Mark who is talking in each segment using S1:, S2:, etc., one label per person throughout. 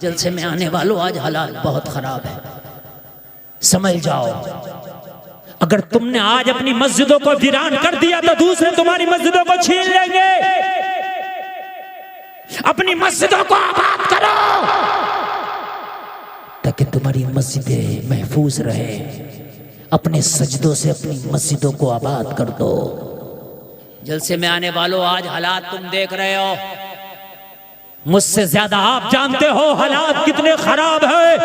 S1: जलसे में आने वालों आज हालात बहुत खराब है, समझ जाओ। अगर तुमने आज अपनी मस्जिदों को वीरान कर दिया तो दूसरे तुम्हारी मस्जिदों को छीन लेंगे। अपनी मस्जिदों को आबाद करो ताकि तुम्हारी मस्जिदें महफूज रहे। अपने सजदों से अपनी मस्जिदों को आबाद कर दो। जलसे में आने वालों आज हालात तुम देख रहे हो, मुझसे ज्यादा आप जानते हो हालात कितने खराब हैं।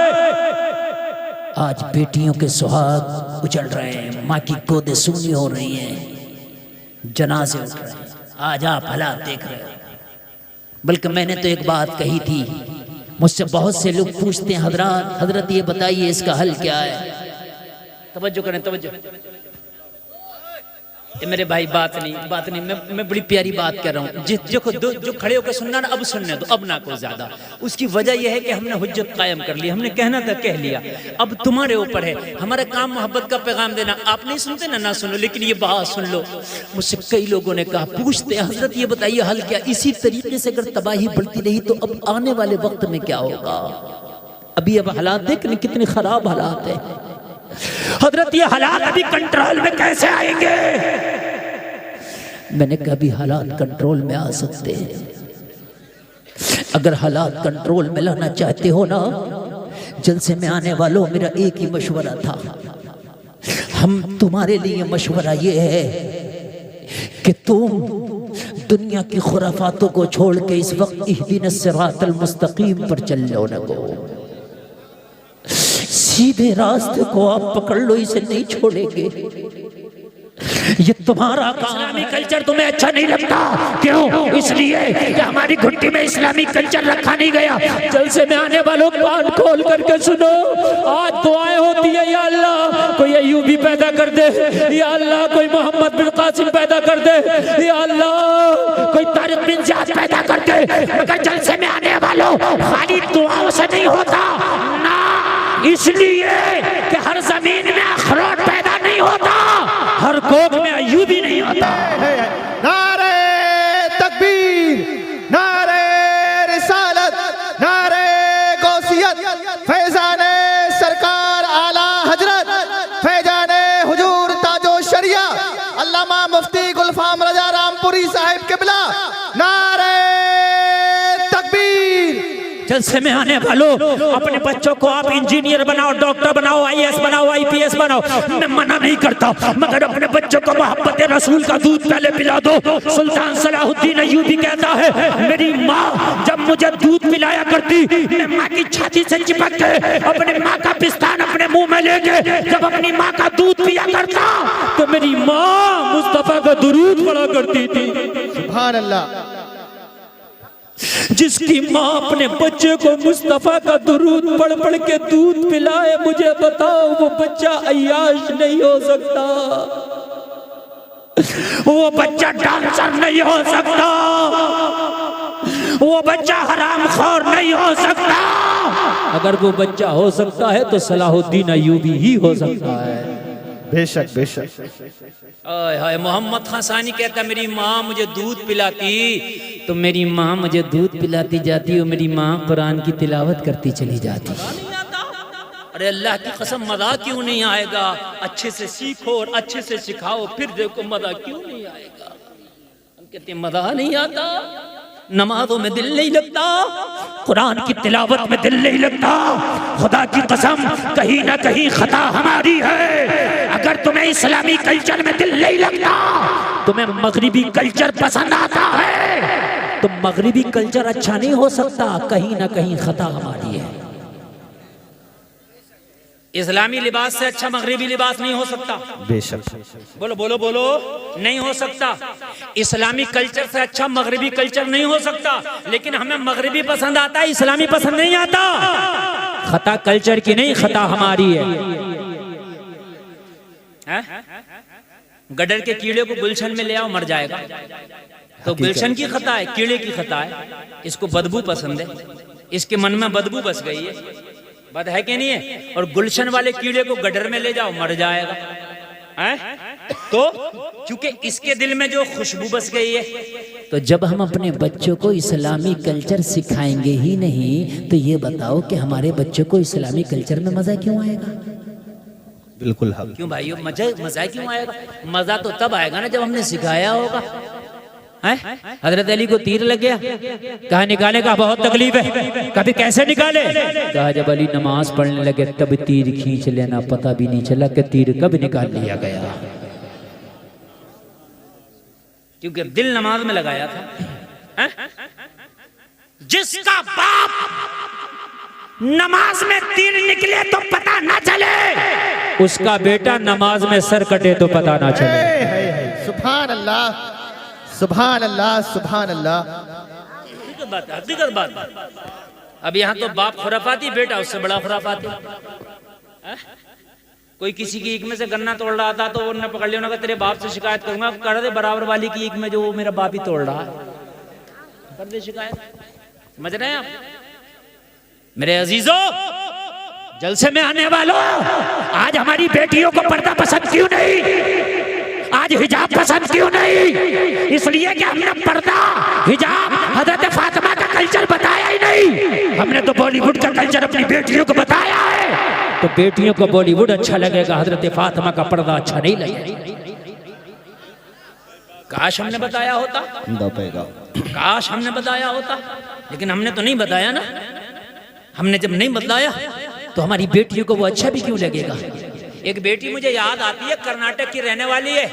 S1: आज बेटियों के सुहाग उजड़ रहे हैं, माँ की गोदें सूनी हो रही हैं, जनाजे उठ रहे हैं। आज आप हालात देख रहे हो। बल्कि मैंने तो एक बात कही थी, मुझसे बहुत से लोग पूछते हैं हजरत ये बताइए इसका हल क्या है। तवज्जो करें, तवज्जो। ये मेरे भाई बात नहीं, मैं बड़ी प्यारी बात कर रहा हूँ। जो खड़े होकर सुनना ना, अब सुनने दो, अब ना को ज्यादा। उसकी वजह यह है कि हमने हुज्जत कायम कर ली, हमने कहना था कह लिया। अब तुम्हारे ऊपर है, हमारा काम मोहब्बत का पैगाम देना। आप नहीं सुनते ना सुनो, लेकिन ये बात सुन लो। मुझसे कई लोगों ने कहा, पूछते हजरत ये बताइए हल क्या। इसी तरीके से अगर तबाही बढ़ती रही तो अब आने वाले वक्त में क्या होगा। अभी अब हालात देख कितने खराब हालात है। हजरत ये हालात अभी कंट्रोल में कैसे आएंगे। मैंने कहा अभी हालात कंट्रोल में आ सकते हैं। अगर हालात कंट्रोल में लाना चाहते हो ना, जलसे में आने वालों मेरा एक ही मशवरा था। हम तुम्हारे लिए मशवरा ये है कि तुम दुनिया की खुराफातों को छोड़ के इस वक्त इहदिनस सिरातल मुस्तकीम पर चल लो न को। सीधे रास्ते को आप पकड़ लो, इसे नहीं छोड़ेंगे। ये तुम्हारा इस्लामी कल्चर तुम्हें अच्छा नहीं लगता, क्यों? इसलिए कि हमारी घुट्टी में इस्लामी कल्चर रखा नहीं गया। जलसे में आने वालों कान खोल करके सुनो। आज दुआएं होती है, या अल्लाह कोई अय्यूबी पैदा कर दे, या अल्लाह कोई मोहम्मद बिन कासिम पैदा कर दे, या अल्लाह कोई तारिक बिन ज़ियाद पैदा कर दे। मगर जलसे में आने वालों खाली दुआओं से नहीं होता ना, इसलिए कि हर जमीन में अखरोट पैदा नहीं होता, हर कोख में अय्यूबी नहीं होता।
S2: नारे तकबीर, नारे रिसालत, नारे गौसियत, फैजाने सरकार आला हजरत, फैजाने हुजूर ताजो शरिया अल्लामा मुफ्ती गुलफाम रजा रामपुरी साहिब किबला। नारे तकबीर।
S1: जलसे में आने वालों अपने बच्चों को आप इंजीनियर बनाओ, डॉक्टर बनाओ, IAS बनाओ, IPS बनाओ, मैं मना नहीं करता। मगर अपने बच्चों को मोहब्बत रसूल का दूध पहले पिला दो। सुल्तान सलाहुद्दीन अय्यूबी कहता है, मेरी माँ जब मुझे दूध पिलाया करती, मैं माँ की छाती से चिपक के अपने माँ का पिस्तान अपने मुंह में लेके जब अपनी माँ का दूध पिया करता तो मेरी माँ मुस्तफा का दुरूद पढ़ा करती थी।
S2: सुभान अल्लाह।
S1: जिसकी माँ अपने बच्चे को मुस्तफा का दुरूद पढ़ पढ़ के दूध पिलाए, मुझे बताओ वो बच्चा अय्याश नहीं हो सकता, वो बच्चा डांसर नहीं हो सकता, वो बच्चा हरामखोर नहीं हो सकता। अगर वो बच्चा हो सकता है तो सलाहुद्दीन अय्यूबी ही हो सकता है।
S2: बेशक बेशक।
S1: हाय मोहम्मद खासानी कहता, मेरी माँ मुझे दूध पिलाती तो मेरी माँ मुझे दूध पिलाती जाती और मेरी माँ कुरान की तिलावत करती चली जाती। अरे अल्लाह की कसम, मजा क्यों नहीं आएगा? अच्छे से सीखो और अच्छे से सिखाओ, फिर देखो मजा क्यों नहीं आएगा। हम कहते हैं मजा नहीं आता, नमाजों में दिल नहीं लगता, कुरान की तिलावत में दिल नहीं लगता। खुदा की कसम कहीं ना कहीं खता हमारी है। अगर तुम्हें इस्लामी कल्चर में दिल नहीं लगता, तुम्हें मगरिबी कल्चर पसंद आता है, तो मगरिबी कल्चर अच्छा नहीं हो सकता। कहीं ना कहीं खता हमारी है। इस्लामी लिबास से अच्छा मगरिबी लिबास नहीं हो सकता।
S2: बेशक।
S1: बोलो बोलो बोलो, नहीं हो सकता। इस्लामी कल्चर से अच्छा मगरिबी कल्चर नहीं हो सकता। लेकिन हमें मगरिबी पसंद आता है, इस्लामी पसंद नहीं आता। खता कल्चर की नहीं, खता हमारी है। गडर के कीड़े को गुलशन में ले आओ, मर जाएगा। तो गुलशन की खता है, कीड़े की खता है। इसको बदबू पसंद है, इसके मन में बदबू बस गई है। बद है कि नहीं है? और गुलशन वाले कीड़े को गडर में ले जाओ, मर जाएगा। तो क्योंकि इसके दिल में जो खुशबू बस गई है, तो जब हम अपने बच्चों को इस्लामी कल्चर सिखाएंगे ही नहीं तो ये बताओ कि हमारे बच्चों को इस्लामी कल्चर में मजा क्यों आएगा?
S2: बिल्कुल हक।
S1: क्यों भाइयों, मजा क्यों आएगा? मजा तो तब आएगा ना जब हमने सिखाया होगा। हजरत अली को तीर लग गया, कहा निकाले का बहुत तकलीफ है, कभी कैसे निकाले? कहा जब अली नमाज पढ़ने लगे तब तीर खींच लेना, पता भी नहीं चला कि तीर कब निकाल लिया गया, क्योंकि दिल नमाज में लगाया था। जिसका बाप नमाज में तीर निकले तो पता ना चले, उसका बेटा नमाज में सर कटे तो पता ना चले।
S2: सुभान अल्लाह, सुभान अल्लाह, सुभान अल्लाह।
S1: हकीकत बात। अब यहाँ तो बाप खुराफाती, बेटा उससे बड़ा खुराफाती। कोई किसी की ईख में से गन्ना तोड़ रहा था तो उन्होंने पकड़ लिया, उन्होंने कहा तेरे बाप से शिकायत करूंगा, कर दे बराबर वाली की ईख में जो मेरा बाप ही तोड़ रहा है, कर दे शिकायत। समझ रहे हैं आप मेरे अजीजों, जलसे में आने वालों? आज हमारी बेटियों को पर्दा पसंद क्यों नहीं? आज हिजाब पसंद क्यों नहीं? इसलिए कि हमने पर्दा, हिजाब, हजरत फातिमा का कल्चर बताया ही नहीं। हमने तो बॉलीवुड का कल्चर अपनी बेटियों को बताया है। तो बेटियों को बॉलीवुड अच्छा लगेगा, हजरत फातिमा का पर्दा अच्छा नहीं लगेगा। काश हमने बताया होता, काश हमने बताया होता, लेकिन हमने तो नहीं बताया ना। हमने जब नहीं बताया तो हमारी बेटियों को वो अच्छा भी क्यों लगेगा? एक बेटी मुझे याद आती है, कर्नाटक की रहने वाली है।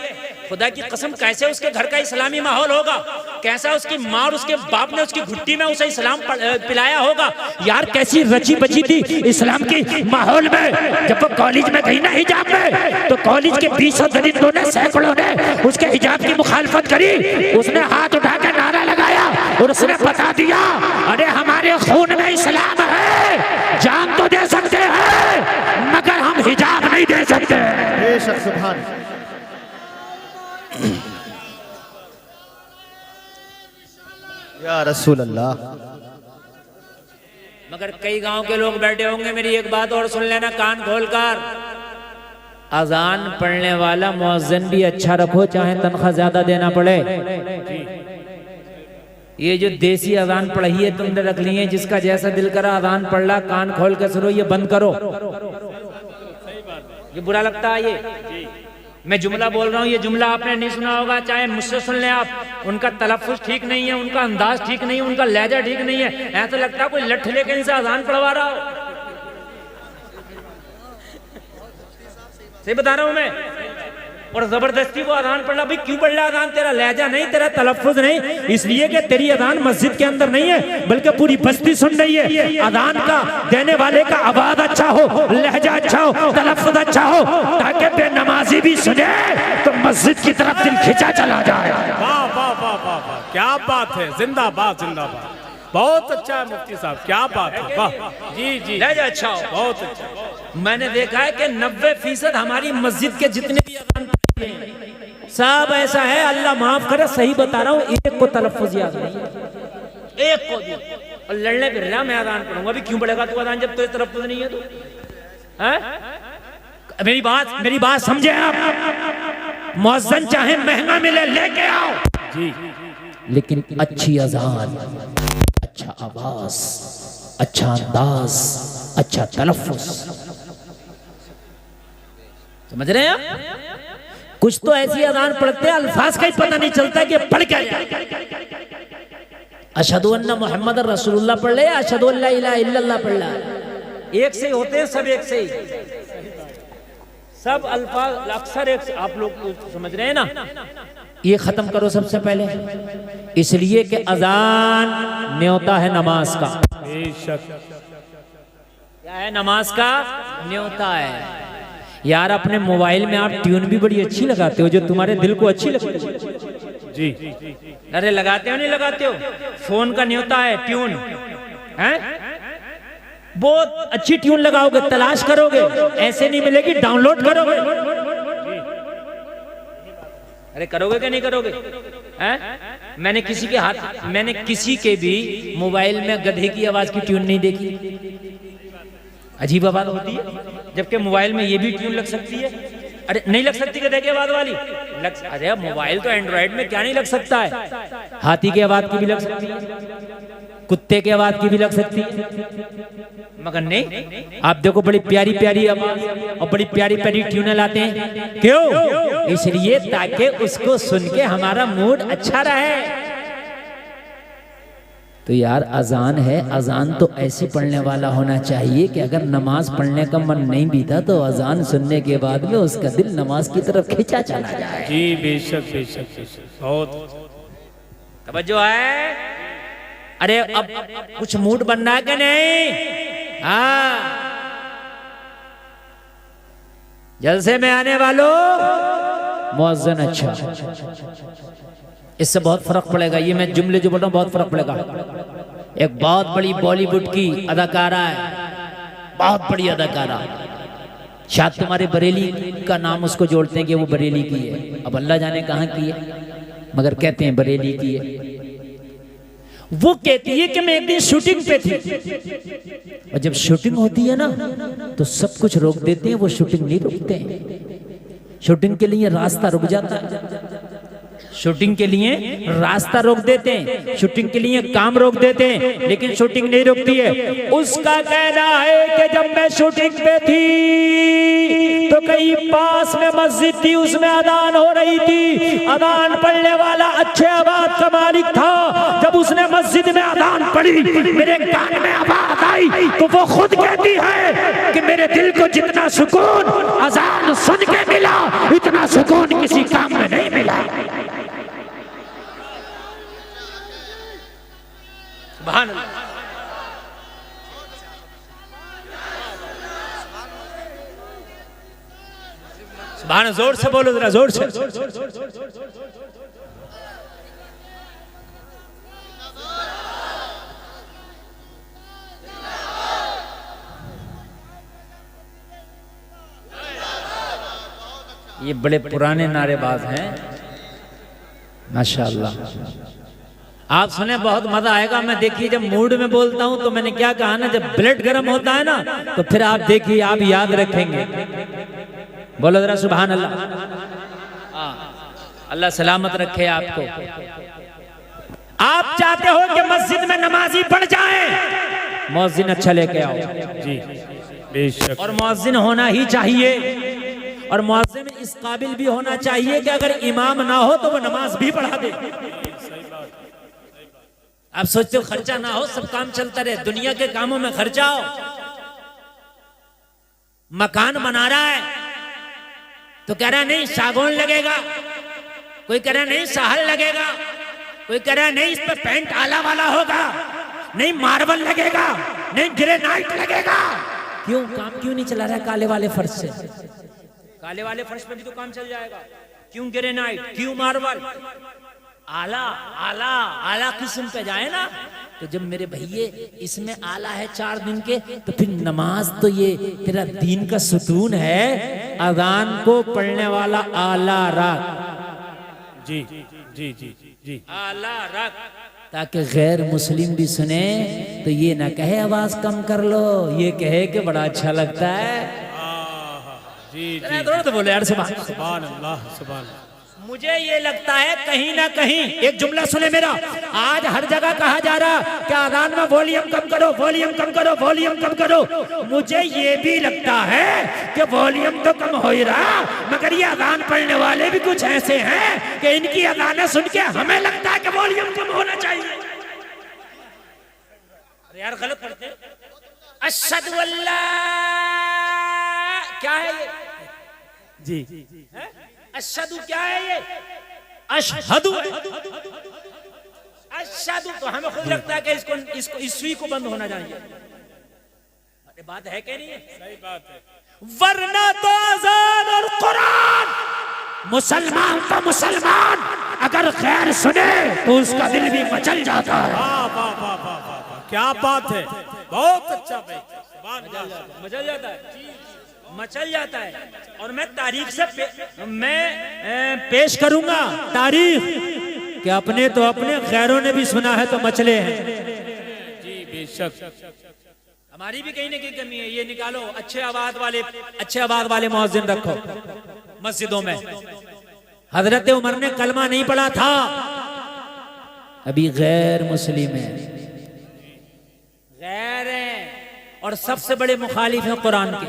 S1: खुदा की कसम, कैसे उसके घर का इस्लामी माहौल होगा, कैसा उसकी माँ और उसके बाप ने उसकी घुट्टी में उसे इस्लाम पिलाया होगा। यार कैसी रची बची थी इस्लाम की माहौल में। जब वो कॉलेज में गई ना हिजाब में, तो कॉलेज के 20 दरिंदों ने, सैकड़ों ने उसके हिजाब की मुखालफत करी। उसने हाथ उठा कर नारा लगाया और उसने बता दिया, अरे हमारे खून में इस्लाम है, जान तो दे सकते हैं मगर हम हिजाब नहीं दे सकते।
S2: बेशक, सुभान। या रसूल अल्लाह।
S1: मगर कई गांव के लोग बैठे होंगे, मेरी एक बात और सुन लेना कान खोलकर। अजान पढ़ने वाला मुअज्जिन भी अच्छा रखो, चाहे तनख्वाह ज्यादा देना पड़े। ये जो देसी अजान पढ़ी है तुमने रख ली है, जिसका जैसा दिल करा अजान पढ़ ला, कान खोल कर सुनो, ये बंद करो। ये बुरा लगता है। ये मैं जुमला बोल रहा हूँ, ये जुमला आपने नहीं सुना होगा, चाहे मुझसे सुन लें आप। उनका तलफ्फुज़ ठीक नहीं है, उनका अंदाज ठीक नहीं है, उनका लहजा ठीक नहीं है। ऐसा लगता है कोई लठ लेके इनसे अजान पढ़वा रहा हो। सही बता रहा हूँ मैं। और जबरदस्ती वो अजान पढ़ रहा। भाई क्यों पढ़ रहा अजान? तेरा लहजा नहीं, तेरा तलफ्फुज़ नहीं, इसलिए कि तेरी अजान मस्जिद के अंदर नहीं है, बल्कि पूरी बस्ती सुन रही है। अजान का देने वाले का आवाज अच्छा हो, लहजा अच्छा हो, तलफ्फुज़ अच्छा हो, ताकि बेनमाजी भी सुने तो मस्जिद की तरफ दिल खिंचा चला जाए।
S3: वाह वाह वाह वाह वाह, क्या बात है, जिंदाबाद जिंदाबाद। बहुत अच्छा है मुफ्ती साहब, क्या बात है, वाह। जी जी,
S1: लहजा अच्छा हो,
S3: बहुत अच्छा।
S1: मैंने देखा है कि 90% हमारी मस्जिद के जितने भी अजान सब ऐसा है, अल्लाह माफ करे, सही बता रहा हूँ, एक को तलफ्फुज़ याद नहीं है, एक को भी। और लड़ने फिर रहा मैं अजान पढ़ूंगा। अभी क्यों पढ़ेगा तू अजान जब तुझे तलफ्फुज़ नहीं है? तो मेरी बात समझे आप। मुअज्जिन चाहे महंगा मिले लेके आओ
S3: जी,
S1: लेकिन अच्छी अजान, अच्छा आवाज, अच्छा अंदाज, अच्छा तलफ्फुज़। समझ रहे हैं आप? कुछ तो ऐसी अजान पढ़ते हैं अल्फाज का ही पता नहीं चलता कि पढ़ क्या जाए। अशहदु अन्ना मुहम्मद रसूलुल्लाह पढ़ ले, अशहदु अल्ला इलाहा इल्लल्लाह पढ़ ले, एक से ही होते हैं सब, एक से ही सब अल्फाज अक्सर एक। आप लोग तो समझ रहे हैं ना? ये खत्म करो सबसे पहले, इसलिए कि अजान न्योता है नमाज का।
S3: बेशक।
S1: क्या है? नमाज का न्योता है। यार अपने मोबाइल में आप ट्यून भी बड़ी अच्छी लगाते हो, जो तुम्हारे दिल को अच्छी लगती है।
S3: जी,
S1: अरे लगाते हो नहीं लगाते हो? फोन का न्योता है ट्यून, हैं? बहुत अच्छी ट्यून लगाओगे, तलाश करोगे, ऐसे नहीं मिलेगी, डाउनलोड करोगे। अरे करोगे क्या नहीं करोगे? हैं? मैंने किसी के भी मोबाइल में गधे की आवाज की ट्यून नहीं देखी। अजीब आवाज होती है, जबकि मोबाइल में ये भी ट्यून लग सकती है। अरे नहीं लग सकती गधे की आवाज वाली? अरे मोबाइल तो एंड्रॉइड में क्या नहीं लग सकता है? हाथी की आवाज की भी लग सकती है, कुत्ते की आवाज की भी लग सकती है, मगर नहीं। आप देखो बड़ी प्यारी प्यारी आवाज और बड़ी प्यारी प्यारी ट्यून लाते हैं, क्यों? इसलिए ताकि उसको सुन के हमारा मूड अच्छा रहे। तो यार अजान है, अजान तो ऐसी पढ़ने वाला होना चाहिए कि अगर नमाज पढ़ने का मन नहीं भी था तो अजान सुनने के बाद में उसका दिल नमाज की तरफ खींचा चला जाए।
S3: जी बेशक बेशक बेशक, बहुत
S1: तवज्जो है। अरे अब कुछ मूड बनना है कि नहीं? हाँ, जलसे में आने वालों मुअज्जिन अच्छा, इससे बहुत फर्क पड़ेगा। ये मैं जुमले जो बोल रहा हूँ बहुत फर्क पड़ेगा। एक बहुत बड़ी बॉलीवुड की अदाकारा है, बहुत बड़ी अदाकारा, शायद तुम्हारे बरेली का नाम उसको जोड़ते हैं कि वो बरेली की है, अब अल्लाह जाने कहाँ की है, मगर कहते हैं बरेली की है। वो कहती है कि मैं एक दिन शूटिंग पे थी, और जब शूटिंग होती है ना तो सब कुछ रोक देते हैं, वो शूटिंग नहीं रोकते हैं। शूटिंग के लिए रास्ता रुक जाता है, शूटिंग के लिए रास्ता रोक देते हैं, शूटिंग के लिए काम रोक देते हैं, लेकिन शूटिंग नहीं रुकती है। उसका कहना है कि जब मैं शूटिंग पे थी तो कहीं पास में मस्जिद थी, उसमें अजान हो रही थी, अजान पढ़ने वाला अच्छे आवाज का मालिक था। जब उसने मस्जिद में अजान पढ़ी, मेरे कान में आवाज आई, तो वो खुद कहती है कि मेरे दिल को जितना सुकून अजान सुन के मिला, इतना सुकून किसी काम में नहीं मिला। सुभान अल्लाह। सुभान, जोर से बोलो जरा, जोर से। ये बड़े पुराने नारेबाज हैं माशाअल्लाह। आप सुने बहुत मजा आएगा। मैं देखिए जब मूड में बोलता हूं तो मैंने क्या कहा ना, जब ब्लड गर्म होता है ना तो फिर आप देखिए, आप याद रखेंगे। बोलो जरा सुभान अल्लाह। अल्लाह सलामत रखे आपको। आप चाहते हो कि मस्जिद में नमाजी पढ़ जाए, मुअज्जिन अच्छा लेके आओ।
S3: जी बेशक,
S1: और मुअज्जिन होना ही चाहिए, और मुअज्जिन इस काबिल भी होना चाहिए कि अगर इमाम ना हो तो वो नमाज भी पढ़ा दे। आप सोचते हो खर्चा ना हो, सब काम चलता रहे, दुनिया के कामों में खर्चा हो। मकान बना रहा है तो कह रहा नहीं सागौन लगेगा, कोई कह रहा नहीं साहल लगेगा, कोई कह रहा नहीं इस पे पेंट आला वाला होगा, नहीं मार्बल लगेगा, नहीं ग्रेनाइट लगेगा। क्यों काम क्यों नहीं चला रहा है काले वाले फर्श से? काले वाले फर्श पे भी तो काम चल जाएगा। क्यों ग्रेनाइट, क्यों मार्बल? आला आला आला किस्म पे जाए ना। तो जब मेरे भैये इसमें आला है 4 दिन के, तो फिर नमाज तो ये तेरा दीन का सुकून है। अजान को पढ़ने वाला आला रख,
S3: जी जी जी जी,
S1: आला रख, ताकि गैर मुस्लिम भी सुने तो ये ना कहे आवाज कम कर लो, ये कहे कि बड़ा अच्छा लगता है।
S3: जी जी,
S1: तो बोले यार सुभान
S3: अल्लाह सुभान अल्लाह।
S1: मुझे ये लगता है कहीं ना कहीं, एक जुमला सुने मेरा, आज हर जगह कहा जा रहा कि अजान में वॉल्यूम कम करो, वॉल्यूम कम करो, वॉल्यूम कम करो। मुझे ये भी लगता है कि वॉल्यूम तो कम हो ही रहा, मगर ये अजान पढ़ने वाले भी कुछ ऐसे हैं कि इनकी अजानें सुन के हमें लगता है कि वॉल्यूम कम होना चाहिए। अरे यार गलत पढ़ते। अशहदु अल्लाह क्या है ये?
S3: जी
S1: अशहदु क्या है ये? अशहदु, अशहदु तो हमें खुद लगता है कि इसको ईस्वी को बंद होना चाहिए। अरे बात है क्या नहीं है?
S3: सही बात है।
S1: वरना तो अज़ान और कुरान, मुसलमान तो मुसलमान अगर खैर सुने तो उसका दिल भी मचल जाता है।
S3: वाह वाह वाह वाह वाह, क्या बात है, बहुत अच्छा भाई,
S1: मचल जाता है, मचल जाता है। और मैं तारीख से पेश करूंगा तारीख कि अपने तो अपने गैरों ने भी सुना है तो मचले हैं।
S3: जी बेशक,
S1: हमारी भी कहीं ना कहीं कमी है। ये निकालो, अच्छे आवाज वाले मुअज्जिन रखो। मस्जिदों में। हजरत उमर ने कलमा नहीं पढ़ा था, अभी गैर मुस्लिम है, गैर है और सबसे बड़े मुखालिफ है कुरान के।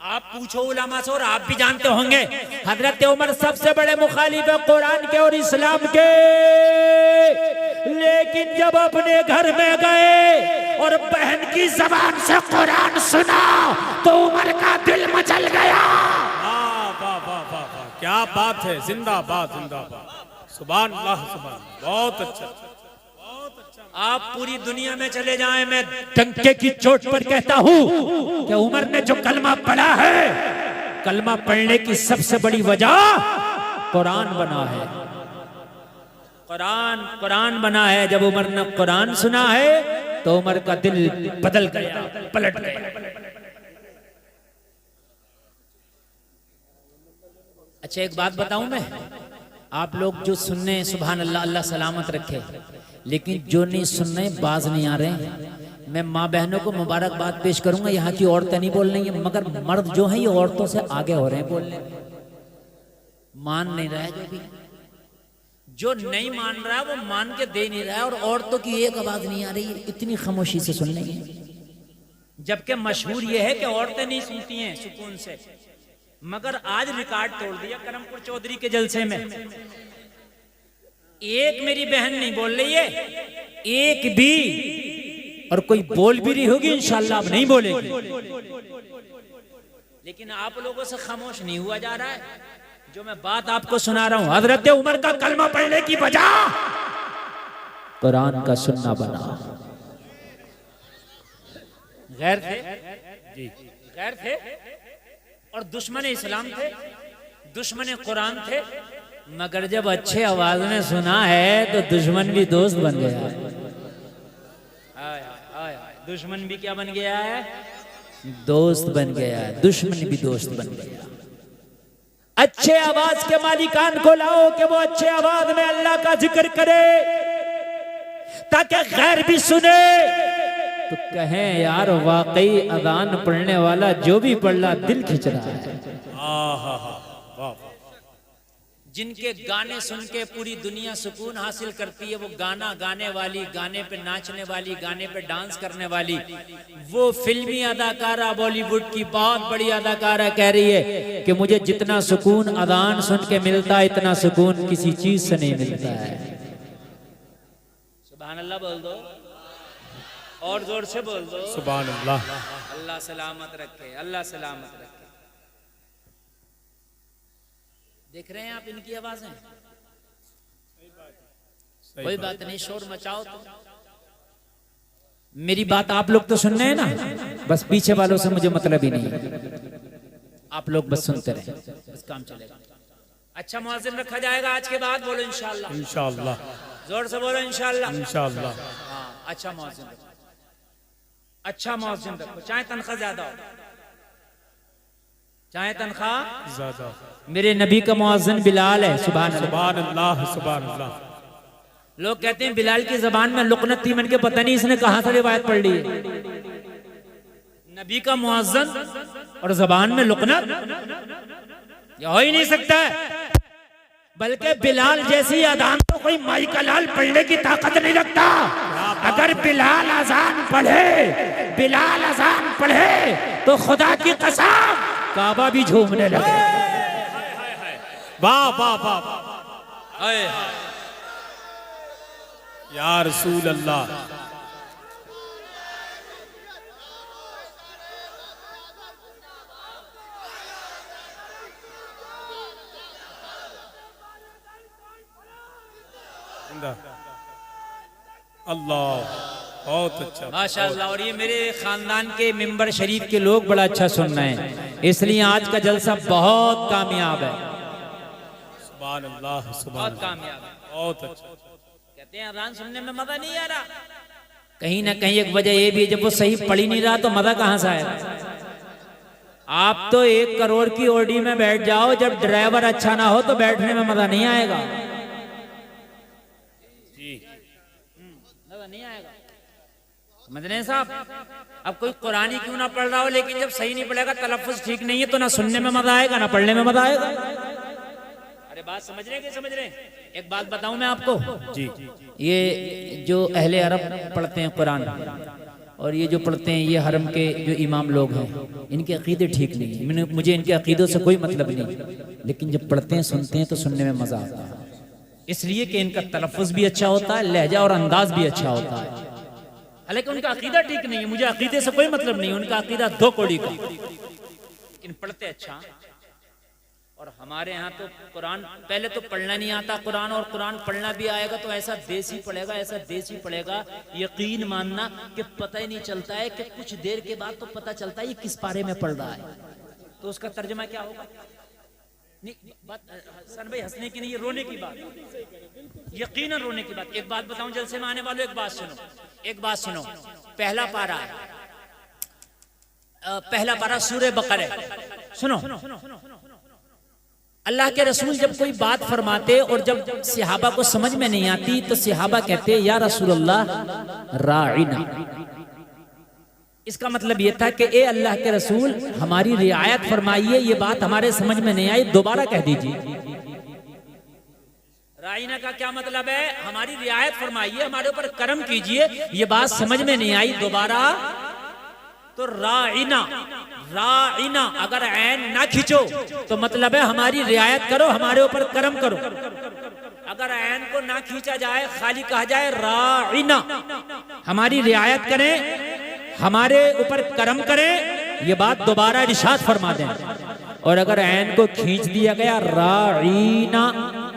S1: आप पूछो उलमा से और आप भी जानते होंगे, हजरत उमर सबसे बड़े मुखालिफ है कुरान के और इस्लाम के। लेकिन जब अपने घर में गए और बहन की जबान से कुरान सुना तो उमर का दिल मचल गया।
S3: वाह वाह वाह वाह वाह, क्या बात है, जिंदाबाद जिंदाबाद, सुभान अल्लाह सुभान, बहुत अच्छा।
S1: आप पूरी दुनिया में चले जाएं, मैं डंके की चोट पर कहता हूं कि उमर ने जो कलमा पढ़ा है, कलमा पढ़ने की सबसे बड़ी वजह कुरान बना है। कुरान बना है। जब उमर ने कुरान सुना है तो उमर का दिल बदल गया, पलट गया। अच्छा एक बात बताऊं मैं, आप लोग जो सुनने सुभान अल्लाह, अल्लाह सलामत रखे, लेकिन जो नहीं सुन रहे, बाज नहीं आ रहे, मैं माँ बहनों को मुबारकबाद पेश करूंगा। यहाँ की औरतें नहीं बोल रही हैं, मगर मर्द जो हैं ये औरतों से आगे हो रहे हैं बोलने, मान नहीं रहा है। जो नहीं मान रहा है वो मान के दे नहीं रहा है, और औरतों की एक आवाज नहीं आ रही है, इतनी खामोशी से सुन रही है। जबकि मशहूर ये है कि औरतें नहीं सुनती हैं सुकून से, मगर आज रिकॉर्ड तोड़ दिया करमपुर चौधरी के जलसे में। एक मेरी बहन नहीं बोल रही है, एक भी, और कोई बोल भी नहीं होगी इंशाल्लाह, अब नहीं बोलेगी। लेकिन आप लोगों से खामोश नहीं हुआ जा रहा है। जो मैं बात आपको सुना रहा हूं, हजरत उमर का कलमा पढ़ने की वजह कुरान का सुनना बना। गैर थे जी, गैर थे और दुश्मन इस्लाम थे, दुश्मन कुरान थे, मगर जब अच्छे आवाज में सुना है तो दुश्मन भी दोस्त बन गया। दुश्मन भी क्या बन गया है? दोस्त बन गया है। दुश्मन भी दोस्त बन गया। अच्छे आवाज के मालिकान को लाओ कि वो अच्छे आवाज में अल्लाह का जिक्र करे, ताकि गैर भी सुने तो कहें यार वाकई अजान पढ़ने वाला जो भी पढ़ रहा दिल खिंच रहा है। जिनके गाने सुन के पूरी दुनिया सुकून हासिल करती है, वो गाना गाने वाली, गाने पे नाचने वाली, गाने पे डांस करने वाली, वो फिल्मी अदाकारा, बॉलीवुड की बहुत बड़ी अदाकारा कह रही है कि मुझे जितना सुकून अजान सुन के मिलता है, इतना सुकून किसी चीज से नहीं मिलता है। सुभान अल्लाह बोल दो, और जोर से बोल दो,
S3: सुभान अल्लाह।
S1: अल्लाह सलामत रखे, अल्लाह सलामत रखे। देख रहे हैं आप इनकी आवाजें? कोई बात नहीं, शोर मचाओ तो। मेरी बात आप लोग तो सुन रहे हैं ना, बस पीछे वालों से मुझे मतलब ही नहीं, आप लोग बस सुनते रहे, बस काम चलेगा। अच्छा मुअज्जिन रखा जाएगा आज के बाद, बोलो इंशाअल्लाह।
S3: इंशाअल्लाह,
S1: जोर से बोलो इंशाअल्लाह।
S3: इंशाअल्लाह।
S1: हाँ, अच्छा मुअज्जिन रखो, अच्छा मुअज्जिन रखो, चाहे तनख्वाह ज्यादा हो, चाहे तनख्वाह
S3: ज्यादा।
S1: मेरे नबी का मुअज्जिन बिलाल है। सुभान
S3: अल्लाह, सुभान अल्लाह।
S1: लोग कहते हैं बिलाल की जबान में लुकनत थी, मैंने पता नहीं इसने कहां से रिवायत पढ़ ली है। नबी का मुअज्जिन और जबान में लुकनत, यह हो ही नहीं सकता है। बल्कि बिलाल जैसी अजान तो कोई माई का लाल पढ़ने की ताकत नहीं रखता। अगर बिलाल अजान पढ़े, बिलाल अजान पढ़े तो खुदा की कसम काबा भी झूमने लगे।
S3: वाह वाह वाह, या रसूल अल्लाह। अल्लाह, बहुत अच्छा,
S1: माशाअल्लाह। और ये मेरे खानदान के मिंबर शरीफ के लोग बड़ा अच्छा सुन रहे हैं, इसलिए आज का जलसा बहुत कामयाब है।
S3: सुभान अल्लाह,
S1: बहुत कामयाब है,
S3: बहुत अच्छा।
S1: कहते हैं अज़ान सुनने में मजा नहीं आ रहा, कहीं ना कहीं एक वजह ये भी है, जब वो सही पढ़ ही नहीं रहा तो मजा कहां से आएगा। आप तो 1 करोड़ की ओडी में बैठ जाओ, जब ड्राइवर अच्छा ना हो तो बैठने में मजा नहीं आएगा, मजा नहीं आएगा। समझ रहे हैं साहब? अब कोई कुरान ही क्यों ना पढ़ रहा हो, लेकिन जब सही नहीं पढ़ेगा, तलफ्फुज़ ठीक नहीं है, तो ना सुनने में मजा आएगा ना पढ़ने में मजा आएगा। अरे बात समझ रहे हैं कि समझ रहे हैं? एक बात बताऊं मैं आपको,
S3: जी
S1: ये जो अहले अरब पढ़ते हैं कुरान और ये जो पढ़ते हैं ये हरम के जो इमाम लोग हैं, इनके अकीदे ठीक नहीं है। मुझे इनके अकीदों से कोई मतलब नहीं, लेकिन जब पढ़ते हैं सुनते हैं तो सुनने में मजा आता है, इसलिए कि इनका तलफ्फुज़ भी अच्छा होता है, लहजा और अंदाज भी अच्छा होता है। हालांकि उनका अकीदा ठीक नहीं है, मुझे अकीदे से कोई मतलब नहीं, उनका अकीदा दो कौड़ी का, लेकिन पढ़ते अच्छा। और हमारे यहाँ तो कुरान पहले तो पढ़ना नहीं आता कुरान, और कुरान पढ़ना भी आएगा तो ऐसा देसी पढ़ेगा, ऐसा देसी पढ़ेगा, यकीन मानना कि पता ही नहीं चलता है, कि कुछ देर के बाद तो पता चलता है ये किस पारे में पढ़ रहा है। तो उसका तर्जमा क्या होगा? नहीं बात सन भाई हंसने की नहीं, ये रोने की बात, यकीनन रोने की बात। एक बात बताऊं जलसे में आने वालों, एक बात सुनो, एक बात सुनो। पहला पारा सूरह बकरा सुनो। अल्लाह के रसूल जब कोई बात फरमाते और जब सहाबा को समझ में नहीं आती तो सहाबा कहते या रसूलल्लाह राइना। इसका मतलब ये था कि ए अल्लाह के रसूल हमारी रियायत फरमाइए, ये बात हमारे समझ में नहीं आई, दोबारा कह दीजिए। राइना का क्या मतलब है? हमारी रियायत फरमाइए, हमारे ऊपर करम कीजिए, ये बात समझ में नहीं आई, दोबारा। तो राइना, राइना अगर ऐन ना खींचो तो मतलब है हमारी रियायत करो, हमारे ऊपर करम करो। अगर ऐन को ना खींचा जाए, खाली कहा जाए राइना, हमारी रियायत करें, हमारे ऊपर करम करें, ये बात दोबारा इरशाद फरमा दें। और अगर ऐन को खींच दिया गया राइना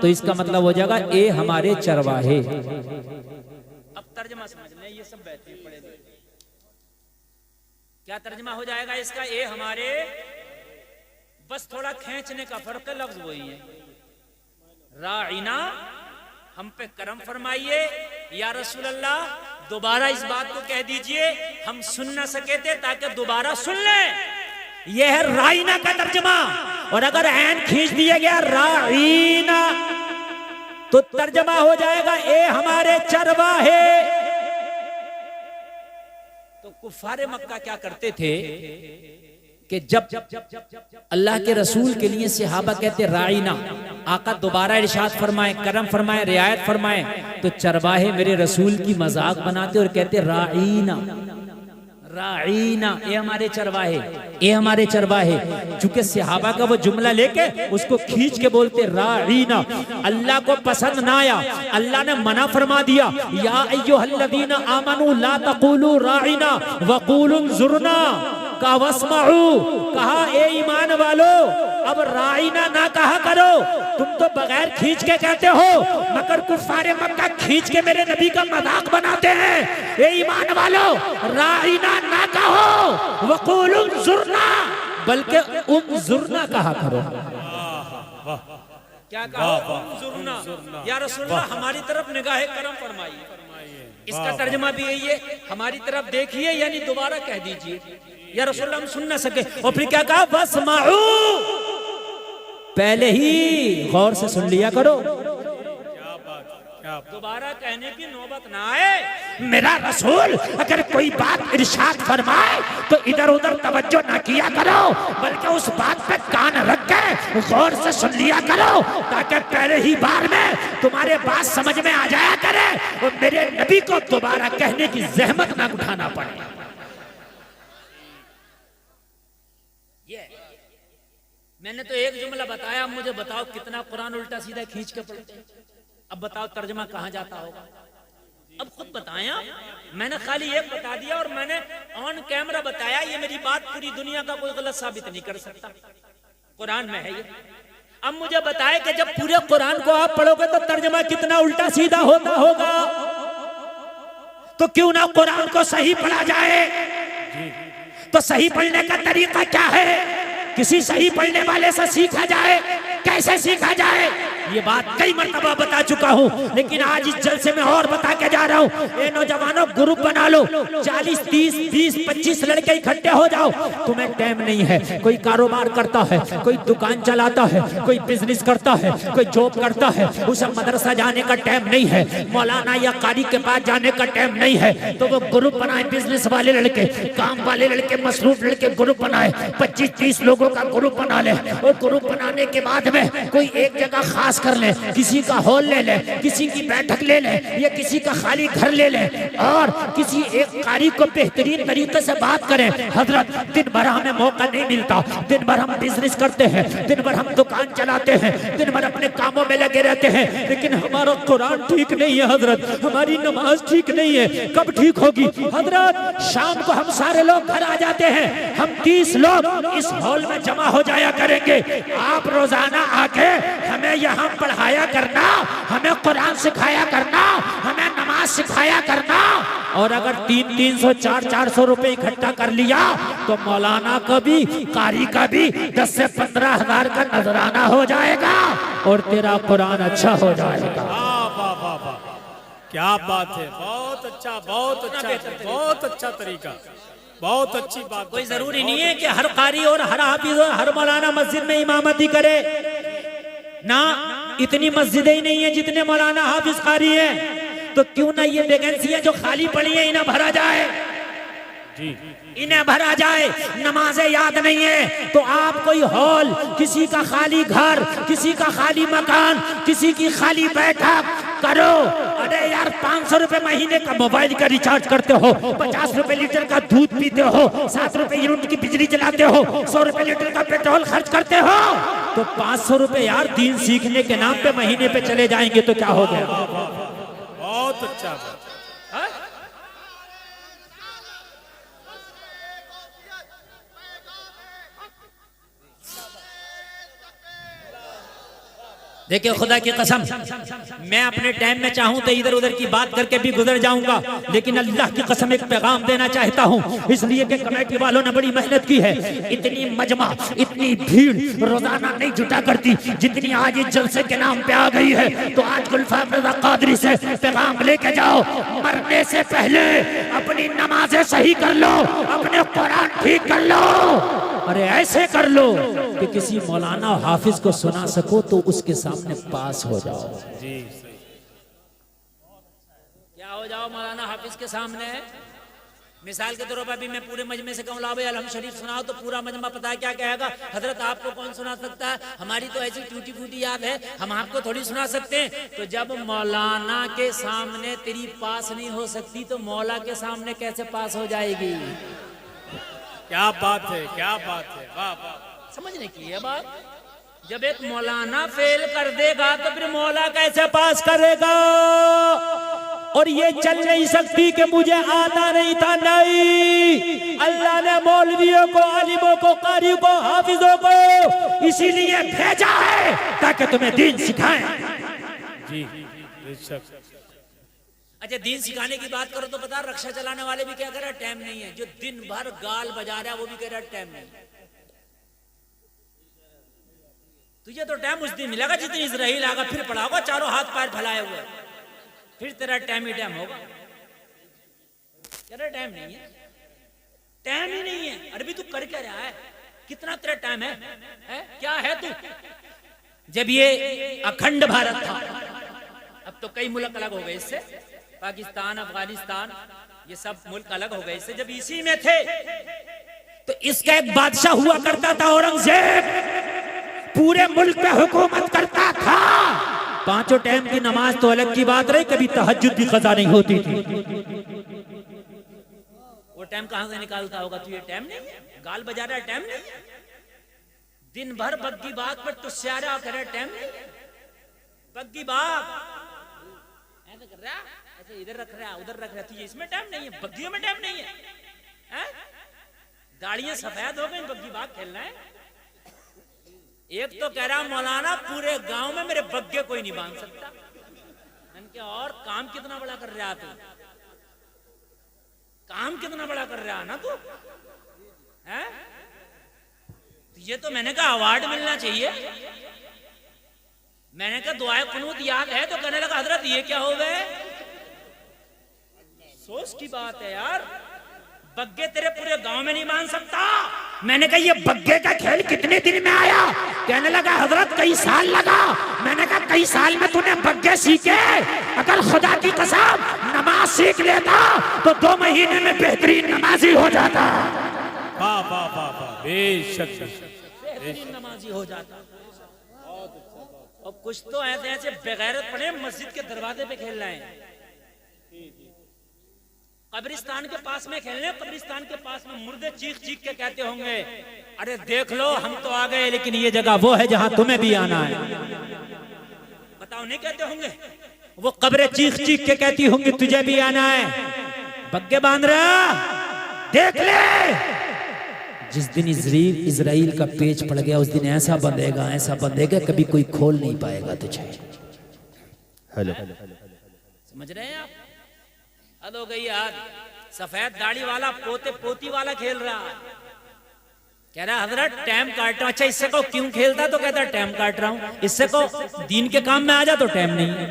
S1: तो इसका मतलब हो जाएगा ए हमारे चरवाहे। अब तर्जमा समझ लें, ये सब बेहतरीन पढ़ेंगे। क्या तर्जमा हो जाएगा इसका? ए हमारे, बस थोड़ा खींचने का फर्क है, लफ्ज वही है। राइना हम पे करम फरमाइए, या रसूल अल्लाह दोबारा इस बात को कह दीजिए, हम सुन ना सके थे ताकि दोबारा सुन लें। यह है राइना का तर्जमा। और अगर ऐन खींच दिया गया राइना तो तर्जमा हो जाएगा ए हमारे चरवाहे। तो कुफारे मक्का क्या करते थे कि जब अल्लाह के रसूल के लिए सहाबा कहते राइना, आका दोबारा इरशाद फरमाए, करम फरमाए, रियायत फरमाए, तो चरवाहे मेरे रसूल की मजाक बनाते और कहते राइना, राइना, ये हमारे चरवाहे, ये हमारे चरवाहे। चूंकि सहाबा का वो जुमला लेके उसको खींच के बोलते राइना, अल्लाह को पसंद ना आया, अल्लाह ने मना फरमा दिया, या अय्युहल्लज़ीना आमनू ला तक़ूलू राइना वक़ूलू ज़ुरना, का वस्मऊ, कहा ए ईमान वालो अब राइना ना कहा करो, तुम तो बगैर खींच के कहते हो, मगर कुफारे मक्का खींच के मेरे नबी का मजाक बनाते हैं। ए ईमान वालो राइना ना कहो, वक़ूलु ज़ुरना, बल्कि उन्ज़ुरना कहा करो। क्या कहा? उन्ज़ुरना, या रसूलल्लाह हमारी तरफ निगाहे करम फरमाइए। इसका तर्जुमा भी यही है, हमारी तरफ देखिए, यानी दोबारा कह दीजिए, या रसूलल्लाह हम सुन ना सके। और फिर क्या कहा? वस्माऊ, पहले ही गौर से सुन लिया करो, दोबारा कहने की नौबत ना आए। मेरा रसूल अगर कोई बात इरशाद फरमाए तो इधर उधर तवज्जो ना किया करो, बल्कि उस बात पे कान रख के गौर से सुन लिया करो, ताकि पहले ही बार में तुम्हारे बात समझ में आ जाया करे और मेरे नबी को दोबारा कहने की जहमत ना उठाना पड़े। मैंने तो एक जुमला बताया, मुझे बताओ कितना कुरान उल्टा सीधा खींच के पढ़ते हैं। अब बताओ तर्जमा कहाँ जाता होगा? अब खुद बताया, मैंने खाली एक बता दिया और मैंने ऑन कैमरा बताया। ये मेरी बात पूरी दुनिया का कोई गलत साबित नहीं कर सकता, कुरान में है ये। अब मुझे बताए कि जब पूरे कुरान को आप पढ़ोगे तो तर्जमा कितना उल्टा सीधा होता होगा, तो क्यों ना कुरान को सही पढ़ा जाए। तो सही पढ़ने का तरीका क्या है? किसी सही पढ़ने वाले से सीखा जाए। कैसे सीखा जाए, ये बात कई मर्तबा बता चुका हूँ, लेकिन आज इस जलसे में और बता के जा रहा हूँ। ये नौजवानों ग्रुप बना लो, 40, 30, 20, 25 लड़के इकट्ठे हो जाओ। तुम्हें टाइम नहीं है, कोई कारोबार करता है, कोई दुकान चलाता है, कोई बिजनेस करता है, कोई जॉब करता है, उसे मदरसा जाने का टाइम नहीं है, मौलाना या कारी के पास जाने का टाइम नहीं है, तो वो ग्रुप बनाए, बिजनेस वाले लड़के, काम वाले लड़के, मसरूफ लड़के ग्रुप बनाए, 25-30 लोगों का ग्रुप बना ले। और ग्रुप बनाने के बाद में कोई एक जगह खास कर ले, किसी का हॉल ले ले, किसी की बैठक ले ले, या किसी का खाली घर ले ले, और किसी एक कारी को बेहतरीन तरीके से बात करें। हजरत, दिन भर हमें मौका नहीं मिलता, दिन भर हम बिजनेस करते हैं, दिन भर हम दुकान चलाते हैं, दिन भर अपने कामों में लगे रहते हैं, लेकिन हमारा कुरान ठीक नहीं है हजरत, हमारी नमाज ठीक नहीं है। कब ठीक होगी हजरत? शाम को हम सारे लोग घर आ जाते हैं, हम 30 लोग इस हॉल में जमा हो जाया करेंगे। आप रोजाना आके हमें यहाँ पढ़ाया करना, हमें कुरान सिखाया करना, हमें नमाज सिखाया करना। और अगर 300, 400 रुपए इकट्ठा कर लिया तो मौलाना का भी, कारी का भी 10 से 15 हजार का नजराना हो जाएगा और तेरा कुरान अच्छा हो जाएगा।
S3: वाह वाह वाह वाह, क्या बात है, बहुत अच्छा, बहुत अच्छा, बहुत अच्छा तरीका, बहुत अच्छी बात।
S1: कोई जरूरी नहीं है कि हर कारी और हर हाफिज और हर मौलाना मस्जिद में इमामती करे ना, इतनी मस्जिदें ही नहीं है जितने मौलाना हाफिज कारी है। तो क्यों ना ये वैकेंसियां जो खाली पड़ी है इन्हें भरा जाए, इन्हें भरा जाए। नमाजें याद नहीं है तो आप कोई हॉल, किसी का खाली घर, किसी का खाली मकान, किसी की खाली बैठक करो। अरे यार, 500 रुपए महीने का मोबाइल का रिचार्ज करते हो, 50 रुपए लीटर का दूध पीते हो, 7 रुपए यूनिट की बिजली जलाते हो, 100 रुपए लीटर का पेट्रोल खर्च करते हो, तो 500 रुपए यार दीन सीखने के नाम पे महीने पे चले जाएंगे तो क्या हो गया?
S3: बहुत अच्छा।
S1: देखिए, खुदा की कसम, मैं अपने टाइम में चाहूं तो इधर उधर की बात करके भी गुजर जाऊंगा, लेकिन अल्लाह की कसम एक पैगाम देना चाहता हूं, इसलिए कि कमेटी वालों ने बड़ी मेहनत की है। इतनी मजमा, इतनी भीड़ रोजाना नहीं जुटा करती जितनी आज इस जलसे के नाम पे आ गई है। तो आज गुलफाम रज़ा कादरी से पैगाम लेके जाओ, मरने से पहले अपनी नमाजें सही कर लो, अपने कुरान ठीक कर लो। अरे ऐसे कर लो कि किसी मौलाना हाफिज को सुना सको तो उसके सामने पास हो जाओ।
S3: जी,
S1: क्या हो जाओ मौलाना हाफिज के सामने? मिसाल के तौर पर भी मैं पूरे मजमे से कहूँ ला भाई अलहम शरीफ सुनाओ, तो पूरा मजमा पता है क्या कहेगा? हजरत आपको कौन सुना सकता है? हमारी तो ऐसी टूटी फूटी याद है, हम आपको थोड़ी सुना सकते हैं। तो जब मौलाना के सामने तेरी पास नहीं हो सकती तो मौला के सामने कैसे पास हो जाएगी?
S3: क्या बात है, क्या बात है, वाह वाह।
S1: समझने की है बात। जब एक मौलाना फेल कर देगा तो फिर मौला कैसे पास करेगा? और ये चल नहीं सकती कि मुझे आता नहीं था, नहीं। अल्लाह ने मौलवियों को, आलिमों को, कारियों को, हाफिजों को इसीलिए भेजा है ताकि तुम्हें दीन सिखाएं।
S3: जी बेशक।
S1: अच्छा, दीन सिखाने की बात करो तो बता, रक्षा चलाने वाले भी क्या कह रहा है? टाइम नहीं है। जो दिन भर गाल बजा रहा है वो भी कह रहा है टाइम नहीं। तुझे तो टाइम उस दिन मिलेगा जिस दिन इजराइल आगा, फिर पड़ा होगा चारों हाथ पैर फैलाए हुए, फिर तेरा टाइम ही टाइम होगा। कह रहा टाइम नहीं है, टाइम ही नहीं है। अरे भी तू कर क्या रहा है? कितना तेरा टाइम है? क्या है तू? जब ये अखंड भारत था, अब तो कई मुल्क अलग हो गए इससे, पाकिस्तान, अफगानिस्तान, ये सब मुल्क अलग हो गए इससे। जब इसी में थे तो इसका एक बादशाह हुआ करता था, औरंगजेब, पूरे मुल्क पे हुकूमत करता था। 5 टाइम की नमाज तो अलग की बात रही, कभी तहज्जुद भी कज़ा नहीं होती थी। वो टाइम कहां से निकालता होगा? तू ये टाइम नहीं है, गाल बजा रहा है, टाइम नहीं है। दिन भर बग्गी बात पर तुस्यारा कर रहा है, टाइम नहीं है। बग्गी बात ऐसे कर रहा, ऐसे इधर रख रहा, उधर रख रहा, तुझे इसमें टाइम नहीं है, बग्गियों में टाइम नहीं है। दाढ़ियां सफेद हो गई, बग्गी बात खेलना है। एक तो कह रहा मौलाना पूरे गांव में मेरे बग्गे कोई नहीं बांध सकता। मैंने क्या, और काम कितना बड़ा कर रहा तू? काम कितना बड़ा कर रहा ना तू? है तुझे तो मैंने कहा अवार्ड मिलना चाहिए। मैंने कहा दुआए कुनूत याद है? तो कहने लगा हजरत ये क्या हो गए? सोच की बात है यार, बग्गे तेरे पूरे गांव में नहीं मान सकता। मैंने कहा ये बग्गे का खेल कितने दिन में आया? कहने लगा हजरत कई साल लगा। मैंने कहा कई साल में तूने बग्गे सीखे? अगर खुदा की कसम नमाज सीख लेता तो 2 महीने में बेहतरीन नमाजी हो जाता।
S3: वाह वाह वाह वाह, बेशक
S1: बेहतरीन नमाजी हो जाता। और कुछ तो ऐसे ऐसे बेगैरत पड़े मस्जिद के दरवाजे पे खेल रहे हैं, कब्रिस्तान के पास में खेलने। कब्रिस्तान के पास में मुर्दे चीख चीख के कहते होंगे अरे देख लो हम तो आ गए, लेकिन ये जगह वो है जहां तुम्हें भी आना है। बताओ नहीं कहते होंगे? वो कब्रें चीख चीख के कहती होंगी तुझे भी आना है। बग्गे बांध रहा, देख ले। जिस दिन इजराइल का पेच पड़ गया उस दिन ऐसा बंधेगा कभी कोई खोल नहीं पाएगा तुझे।
S2: हेलो,
S1: समझ रहे हैं आप? हद हो गई यार। सफेद दाढ़ी वाला पोते पोती वाला खेल रहा है, कह रहा हजरत टाइम काट रहा हूं। अच्छा इससे को क्यों खेलता? तो कहता टाइम काट रहा हूं। इससे को दीन के काम में आ जा तो टाइम नहीं है।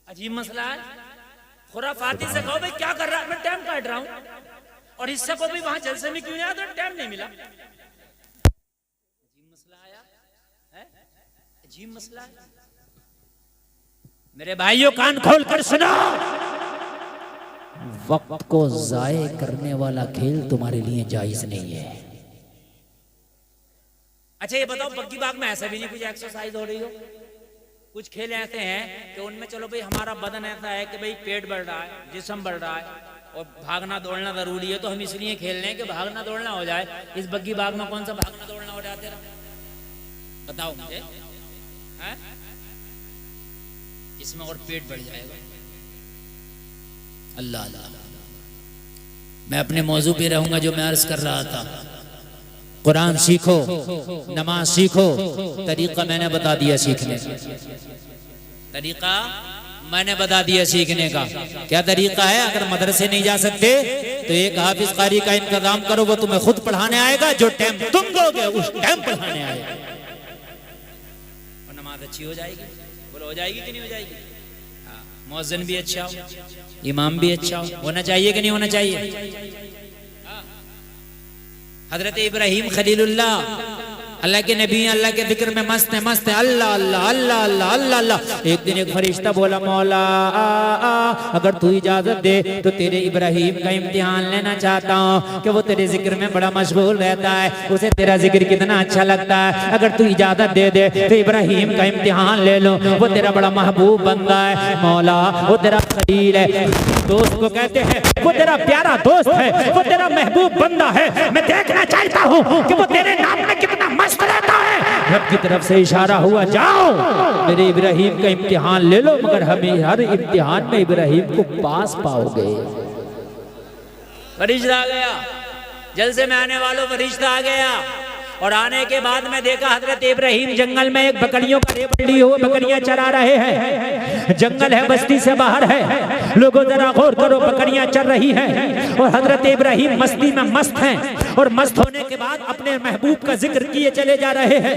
S1: अजीब मसला है। खुराफाती से कहो भाई क्या कर रहा है? मैं टाइम काट रहा हूं। और इससे को भी वहां जलसे में क्यों नहीं आया? टाइम नहीं मिला। अजीब मसला आया है, अजीब मसला है। मेरे भाइयों कान खोल कर सुनो, वक्त को जाये करने वाला खेल तुम्हारे लिए जायज नहीं है। अच्छा ये बताओ बग्गी बाग में ऐसा भी नहीं कुछ एक्सरसाइज हो रही हो? कुछ खेल ऐसे हैं कि उनमें चलो भाई हमारा बदन ऐसा है कि भाई पेट बढ़ रहा है, जिस्म बढ़ रहा है और भागना दौड़ना जरूरी है, तो हम इसलिए खेल रहे हैं कि भागना दौड़ना हो जाए। इस बग्गी बाग में कौन सा भागना दौड़ना हो जाते रहा? बताओ मुझे। इसमें और पेट बढ़ जाएगा। अल्लाह अल्लाह। मैं अपने मौजू पे रहूंगा जो मैं अर्ज कर रहा था। कुरान सीखो, नमाज सीखो। तरीका मैंने बता दिया सीखने का। तरीका मैंने बता दिया सीखने का। क्या तरीका है? अगर मदरसे नहीं जा सकते तो एक हाफिज कारी का इंतजाम करो, वो तुम्हें खुद पढ़ाने आएगा। जो टाइम तुम दोगे उस टाइम पढ़ाने आएगा और नमाज अच्छी हो जाएगी। बोलो हो जाएगी कि नहीं हो जाएगी? हाँ, मौज़िन भी अच्छा हो, इमाम भी अच्छा हो, होना चाहिए कि नहीं होना चाहिए? हजरत इब्राहिम खलीलुल्लाह अल्लाह के नबी, अल्लाह के जिक्र में मस्त है अल्लाह अल्लाह अल्लाह अल्लाह अल्लाह अल्लाह। एक दिन एक फरिश्ता बोला मौला अगर तू इजाजत दे तो तेरे इब्राहिम का इम्तिहान लेना चाहता हूँ कि वो तेरे जिक्र में बड़ा मशगूल रहता है, उसे तेरा जिक्र कितना अच्छा लगता है। अगर तू इजाजत दे दे तो इब्राहिम का इम्तिहान ले लो, वो तेरा बड़ा महबूब बंदा है मौला, वो तेरा खलील है। दोस्त को कहते हैं वो तेरा प्यारा दोस्त है, वो तेरा महबूब बंदा है। मैं देखना चाहता हूँ कि वो तेरे नाम में कितना मस्त रहता है। रब की तरफ से इशारा हुआ जाओ मेरे इब्राहिम का इम्तिहान ले लो, मगर हमें हर इम्तिहान में इब्राहिम को पास पाओगे। फरिश्ता आ गया, जलसे में आने वालों फरिश्ता आ गया। और आने के बाद में देखा हजरत इब्राहिम जंगल में एक बकरियों का रेबड़ी हुए बकरियां चरा रहे हैं। जंगल है, बस्ती से बाहर है। लोगों जरा गौर करो, बकरियां चर रही हैं और हजरत इब्राहिम मस्ती में मस्त हैं। और मस्त होने के बाद अपने महबूब का जिक्र किए चले जा रहे हैं,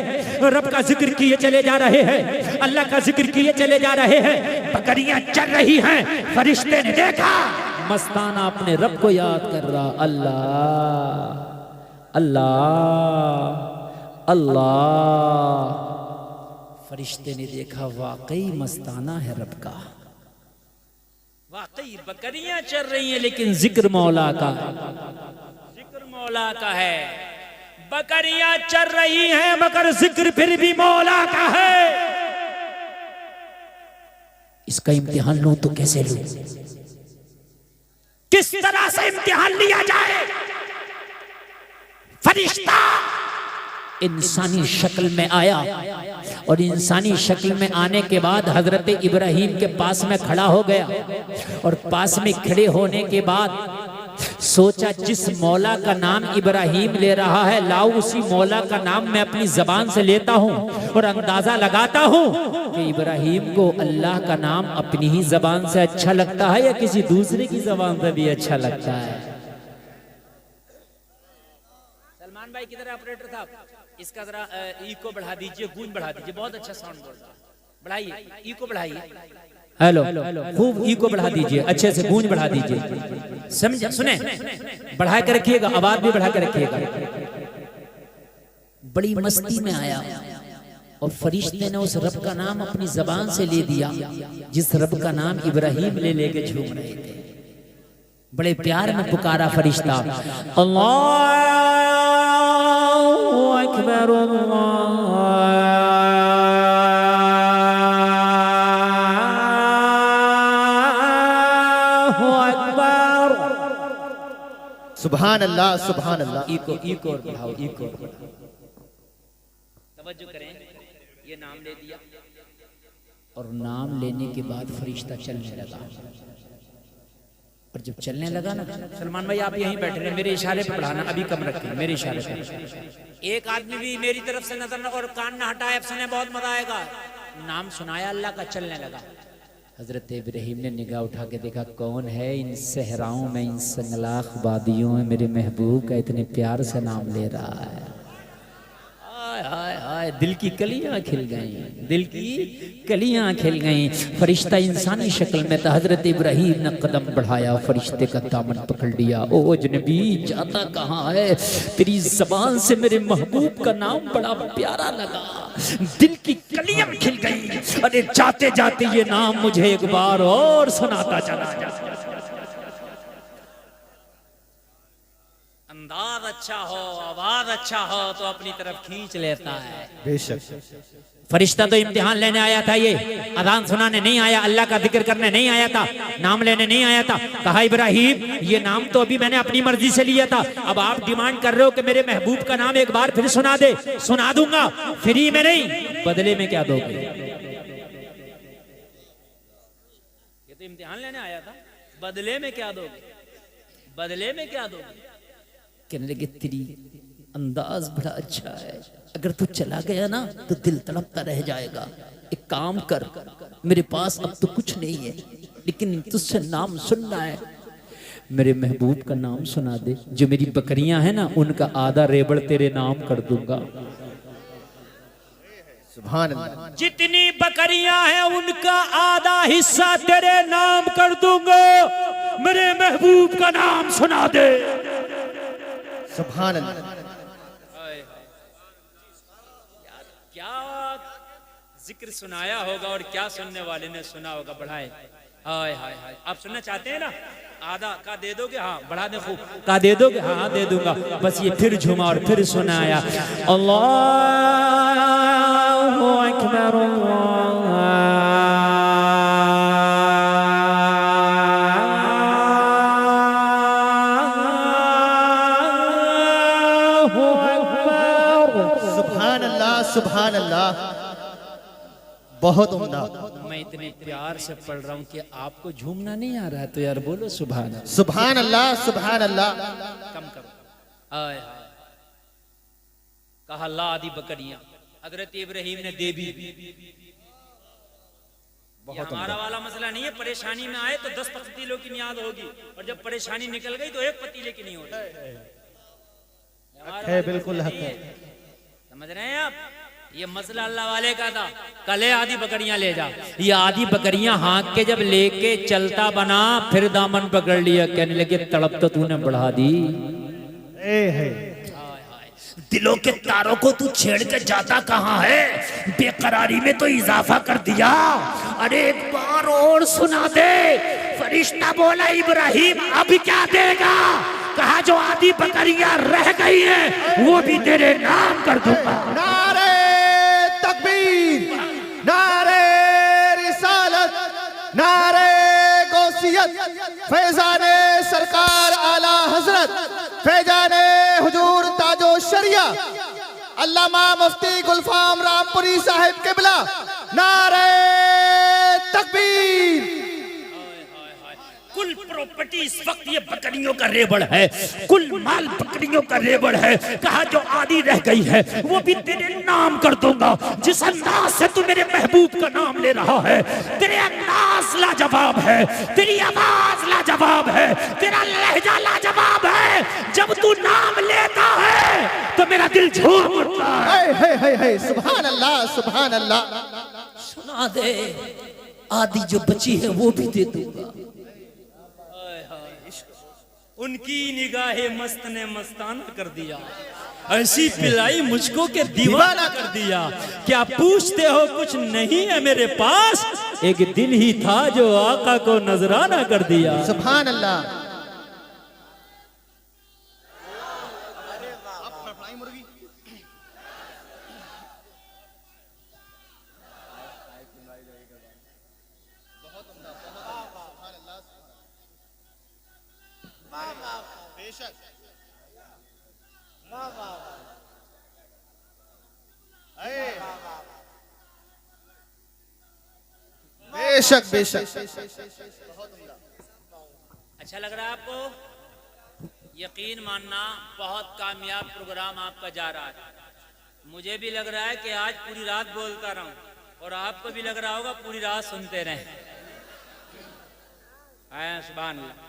S1: रब का जिक्र किए चले जा रहे हैं, अल्लाह का जिक्र किए चले जा रहे हैं। बकरियां चर रही हैं। फरिश्ते ने देखा मस्ताना अपने रब को याद कर रहा, अल्लाह अल्लाह अल्लाह। फरिश्ते ने देखा वाकई मस्ताना है रब का, वाकई बकरियां चल रही हैं लेकिन जिक्र मौला का, जिक्र मौला का है। बकरियां चल रही हैं मगर जिक्र फिर भी मौला का है। इसका इम्तिहान लूं तो कैसे लूं? किस तरह से इम्तिहान लिया जाए? फरिश्ता इंसानी शक्ल में आया और इंसानी शक्ल में आने के बाद हजरत इब्राहिम के पास में खड़ा हो गया। और पास में खड़े होने के बाद सोचा जिस मौला का नाम इब्राहिम ले रहा है, लाओ उसी मौला का नाम मैं अपनी जबान से लेता हूँ और अंदाजा लगाता हूँ कि इब्राहिम को अल्लाह का नाम अपनी ही जबान से अच्छा लगता है या किसी दूसरे की जबान से भी अच्छा लगता है। सलमान भाई किधर ऑपरेटर था, इसका जरा इको बढ़ा दीजिए, गूंज बढ़ा दीजिए, बहुत अच्छा साउंड बोल रहा है, बढ़ाइए इको बढ़ाइए। हेलो, खूब इको बढ़ा दीजिए, अच्छे से गूंज बढ़ा दीजिए, समझ सुने, बढ़ा कर रखिएगा, आवाज भी बढ़ा कर रखिएगा। बड़ी मस्ती में आया और फरिश्ते ने उस रब का नाम अपनी जबान से ले दिया जिस रब का नाम इब्राहिम ले लेके झूम रहे थे। बड़े प्यार में पुकारा फरिश्ता, अल्लाहु अकबर, अल्लाहु अकबर।
S2: सुभान अल्लाह, सुभान अल्लाह।
S1: इको इको और बढ़ाओ, इको और बढ़ाओ, तवज्जो करें। ये नाम ले दिया और नाम लेने के बाद फरिश्ता चलने लगा। और जब चलने लगा ना, सलमान भाई आप यहीं बैठे रहे, मेरे इशारे पे बढ़ाना, अभी कम रखें, मेरे इशारे पे। एक आदमी भी मेरी तरफ से नजर और कान ना हटाए, सुने, बहुत मजा आएगा। नाम सुनाया अल्लाह का, चलने लगा। हजरत इब्राहिम ने निगाह उठा के देखा, कौन है इन सहराओं में, इन संगलाख वादियों में मेरे महबूब का इतने प्यार से नाम ले रहा है। हाय हाय, दिल की कलियां खिल गईं, दिल की कलियां खिल गईं। फरिश्ता इंसानी शक्ल में था। हजरत इब्राहिम ने कदम बढ़ाया, फरिश्ते का दामन पकड़ लिया। ओ अजनबी, जाता कहाँ है? तेरी जबान से मेरे महबूब का नाम बड़ा प्यारा लगा, दिल की कलियां खिल गईं। अरे जाते जाते ये नाम मुझे एक बार और सुनाता चला जा। अंदाज अच्छा हो, आवाज अच्छा हो तो अपनी तरफ खींच लेता है।
S2: बेशक।
S1: फरिश्ता तो इम्तिहान लेने आया था, ये अजान सुनाने नहीं आया, अल्लाह का जिक्र करने नहीं आया था, नाम लेने नहीं आया था। कहा इब्राहिम, ये नाम तो अभी मैंने अपनी मर्जी से लिया था, अब आप डिमांड कर रहे हो कि मेरे महबूब का नाम एक बार फिर सुना दे। सुना दूंगा, फ्री में नहीं, बदले में क्या दोगे? ये तो इम्तिहान लेने आया था, बदले में क्या दोगे? बदले में क्या दोगे? कहने लगे, तेरी अंदाज बड़ा अच्छा है, अगर तू चला गया ना तो दिल तड़पता रह जाएगा। एक काम कर, मेरे पास अब तो कुछ नहीं है, लेकिन तुझसे नाम सुनना है, मेरे महबूब का नाम सुना दे। जो मेरी बकरियां हैं ना, उनका आधा रेबड़ तेरे नाम कर दूंगा।
S2: सुभान अल्लाह।
S1: जितनी बकरियां हैं उनका आधा हिस्सा तेरे नाम कर दूंगा, मेरे महबूब का नाम सुना दे।
S2: सुभान अल्लाह।
S1: क्या जिक्र सुनाया होगा और क्या सुनने वाले ने सुना होगा। बढ़ाए, हाय हाय हाय। आप सुनना चाहते हैं ना? आधा का दे दोगे? हाँ, बढ़ा दे, खूब का दे दोगे? हाँ दे दूंगा। बस ये फिर झुमा और फिर सुनाया, अल्लाहु अकबर,
S2: सुभान अल्लाह। बहुत उम्दा।
S1: मैं इतने प्यार से पढ़ रहा हूँ कि आपको झूमना नहीं आ रहा है, तो यार बोलो सुभान अल्लाह।
S2: सुभान अल्लाह, सुभान अल्लाह।
S1: कम करो। आय हाय। कहा ला आदि बकरियां, हजरत इब्राहिम ने दे भी। हमारा वाला मसला नहीं है, परेशानी में आए तो 10 पतीलों की नियाद होगी, और जब परेशानी निकल गई तो 1 पतीले की नहीं होगी।
S2: है, बिल्कुल हक है।
S1: समझ रहे हैं आप? ये मसला अल्लाह वाले का था। कले आधी बकरियां ले जा, ये आधी बकरियां हाँक के जब लेके चलता बना, फिर दामन पकड़ लिया। कहने लगे, तड़प तो तूने बढ़ा दी, दिलों के तारों को तू छेड़ के जाता कहाँ है? बेकरारी में तो इजाफा कर दिया। अरे एक बार और सुना दे। फरिश्ता बोला, इब्राहिम अब क्या देगा? कहा, जो आधी बकरियां रह गई हैं वो भी तेरे नाम कर दूंगा।
S2: नारे तकबीर, नारे रिसालत, नारे गौसियत, फैजाने सरकार आला हजरत, फैजाने हुजूर ताजो शरिया अल्लामा मुफ्ती गुलफाम रामपुरी साहिब किबला, नारे तकबीर।
S1: कुल प्रॉपर्टी इस वक्त ये बकरियों का रेबड़ है, कुल माल बकरियों का रेबड़ है। कहा, जो आधी रह गई है वो भी तेरे नाम कर दूंगा। जिस अंदाज से तू मेरे महबूब का नाम ले रहा है, तेरे अंदाज लाजवाब है, तेरी आवाज लाजवाब है, तेरा लहजा लाजवाब है। जब तू नाम लेता है दिल झूम उठता है।
S2: है सुभान अल्लाह सुभान अल्लाह।
S1: सुना दे, आदि जो बची है वो भी दे दूंगा। उनकी निगाहे मस्त ने मस्ताना कर दिया, ऐसी पिलाई मुझको के दीवाना कर दिया। क्या पूछते हो कुछ नहीं है मेरे पास, एक दिल ही था जो आका को नजराना कर दिया।
S2: सुभान अल्लाह। बेशक बेशक।
S1: अच्छा लग रहा है आपको? यकीन मानना बहुत कामयाब प्रोग्राम आपका जा रहा है। मुझे भी लग रहा है कि आज पूरी रात बोलता रहूं, और आपको भी लग रहा होगा पूरी रात सुनते रहें। सुभान अल्लाह।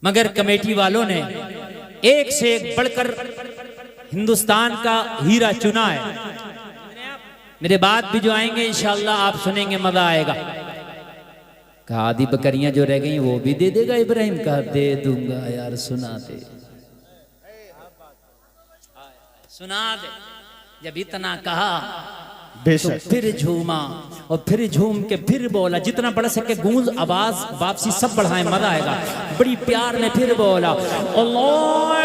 S1: मगर कमेटी वालों ने एक से एक बढ़कर हिंदुस्तान का हीरा चुना है। मेरे बाद भी जो आएंगे इंशाअल्लाह आप सुनेंगे, मजा आएगा। कहा आधी बकरियां जो रह गई वो भी दे देगा इब्राहिम? का दे दूंगा यार, सुना दे सुना दे। जब इतना कहा तो फिर झूमा, और फिर झूम के फिर बोला, जितना बढ़ सके गूंज आवाज वापसी सब बढ़ाए, मजा आएगा। बड़ी प्यार में फिर बोला अल्लाह